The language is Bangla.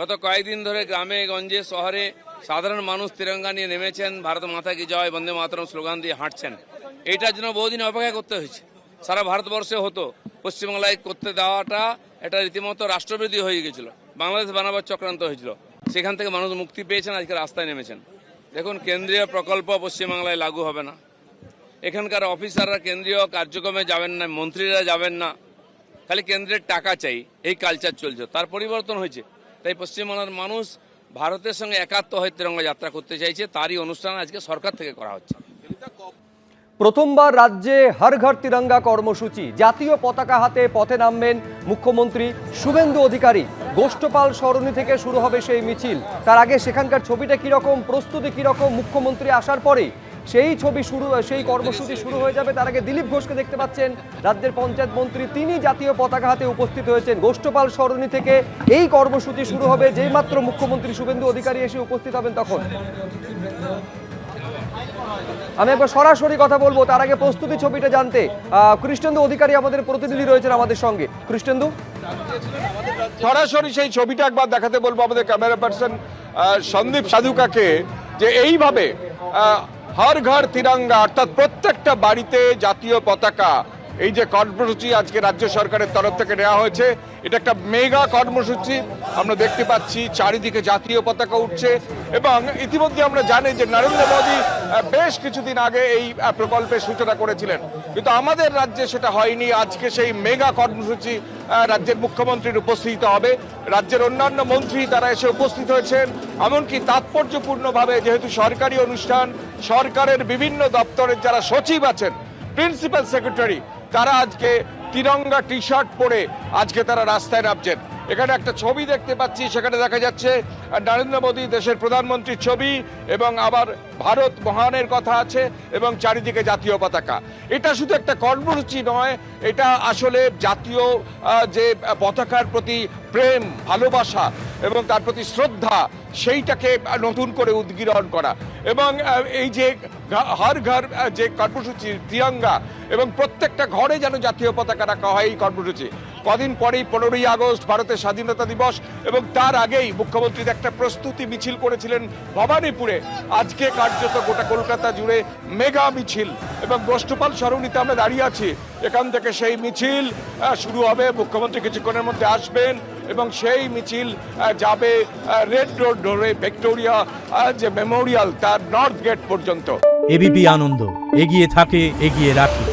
গত কয়েকদিন ধরে গ্রামে গঞ্জে শহরে সাধারণ মানুষ তিরঙ্গা নিয়ে নেমেছেন, ভারত মাতা কি জয়, বন্দে মাতরম স্লোগান দিয়ে হাঁটছেন। এইটার জন্য বহুদিন অপেক্ষা করতে হয়েছে। সারা ভারতবর্ষে হতো, পশ্চিমবাংলায় করতে দেওয়াটা এটা রীতিমতো রাষ্ট্রবিরোধী হয়ে গেছিল, বাংলাদেশ বানাবার চক্রান্ত হয়েছিল। সেখান থেকে মানুষ মুক্তি পেয়েছেন, আজকে রাস্তায় নেমেছেন। দেখুন, কেন্দ্রীয় প্রকল্প পশ্চিমবাংলায় লাগু হবে না। এখানকার অফিসাররা কেন্দ্রীয় কার্যক্রমে যাবেন না, মন্ত্রীরা যাবেন না, খালি কেন্দ্রের টাকা চাই, এই কালচার চলছে। তার পরিবর্তন হয়েছে। তাই পশ্চিমবাংলার মানুষ ভারতের সঙ্গে একাত্ম হয়ে তিরঙ্গা যাত্রা করতে চাইছে, তারই অনুষ্ঠান আজকে সরকার থেকে করা হচ্ছে। প্রথমবার রাজ্যে হর ঘর তিরঙ্গা কর্মসূচি, জাতীয় পতাকা হাতে পথে নামবেন মুখ্যমন্ত্রী শুভেন্দু অধিকারী। গোষ্ঠপাল সরণি থেকে শুরু হবে সেই মিছিল। তার আগে সেখানকার ছবিটা কিরকম, প্রস্তুতি কিরকম, মুখ্যমন্ত্রী আসার পরে সেই কর্মসূচি শুরু হয়ে যাবে। তার আগে দিলীপ ঘোষকে দেখতে পাচ্ছেন, রাজ্যের পঞ্চায়েত মন্ত্রী, তিনি জাতীয় পতাকা হাতে উপস্থিত হয়েছেন। গোষ্ঠপাল সরণি থেকে এই কর্মসূচি শুরু হবে, যেই মাত্র মুখ্যমন্ত্রী শুভেন্দু অধিকারী এসে উপস্থিত হবেন তখন। আমি একবার সরাসরি কথা বলবো, তার আগে প্রস্তুতি ছবিটা জানতে কৃষ্ণেন্দু অধিকারী আমাদের প্রতিনিধি রয়েছেন আমাদের সঙ্গে। কৃষ্ণেন্দু, সরাসরি সেই ছবিটা একবার দেখাতে বলবো আমাদের ক্যামেরা পার্সন সন্দীপ সাধুকাকে, যে এইভাবে হর ঘর তিরঙ্গা অর্থাৎ প্রত্যেকটা বাড়িতে জাতীয় পতাকা, এই যে কর্মসূচি আজকে রাজ্য সরকারের তরফ থেকে নেওয়া হয়েছে, এটা একটা মেগা কর্মসূচি। আমরা দেখতে পাচ্ছি চারিদিকে জাতীয় পতাকা উঠছে এবং ইতিমধ্যে আমরা জানি যে নরেন্দ্র মোদী বেশ কিছুদিন আগে এই প্রকল্পের সূচনা করেছিলেন, কিন্তু আমাদের রাজ্যে সেটা হয়নি। আজকে সেই মেগা কর্মসূচি রাজ্যের মুখ্যমন্ত্রীর উপস্থিত হবে, রাজ্যের অন্যান্য মন্ত্রী তারা এসে উপস্থিত হয়েছেন। এমনকি তাৎপর্যপূর্ণভাবে, যেহেতু সরকারি অনুষ্ঠান, সরকারের বিভিন্ন দপ্তরের যারা সচিব আছেন, প্রিন্সিপাল সেক্রেটারি, তারা আজকে তিরঙ্গা টি শার্ট পরে আজকে তারা রাস্তায় নামছেন। এখানে একটা ছবি দেখতে পাচ্ছি, সেখানে দেখা যাচ্ছে নরেন্দ্র মোদী দেশের প্রধানমন্ত্রীর ছবি এবং আবার ভারত মহানের কথা আছে এবং চারিদিকে জাতীয় পতাকা। এটা শুধু একটা কর্মসূচি নয়, এটা আসলে জাতীয় যে পতাকার প্রতি প্রেম, ভালোবাসা এবং তার প্রতি শ্রদ্ধা, সেইটাকে নতুন করে উদ্গীরণ করা। এবং এই যে হর ঘর যে কর্মসূচি তিরঙ্গা, এবং প্রত্যেকটা ঘরে যেন জাতীয় পতাকা রাখা হয়, এই কর্মসূচি। কদিন পরেই 15ই আগস্ট ভারতের স্বাধীনতা দিবস, এবং তার আগেই মুখ্যমন্ত্রী একটা প্রস্তুতি মিছিল করেছিলেন ভবানীপুরে। আজকে কার্যত গোটা কলকাতা জুড়ে মেগা মিছিল, এবং গোষ্ঠপাল সরণিতে আমরা দাঁড়িয়ে আছি। এখান থেকে সেই মিছিল শুরু হবে, মুখ্যমন্ত্রী কিছুক্ষণের মধ্যে আসবেন এবং সেই মিছিল যাবে রেড রোড ধরে ভিক্টোরিয়া যে মেমোরিয়াল, তার নর্থ গেট পর্যন্ত। এবিপি আনন্দ, এগিয়ে থাকে, এগিয়ে রাখে।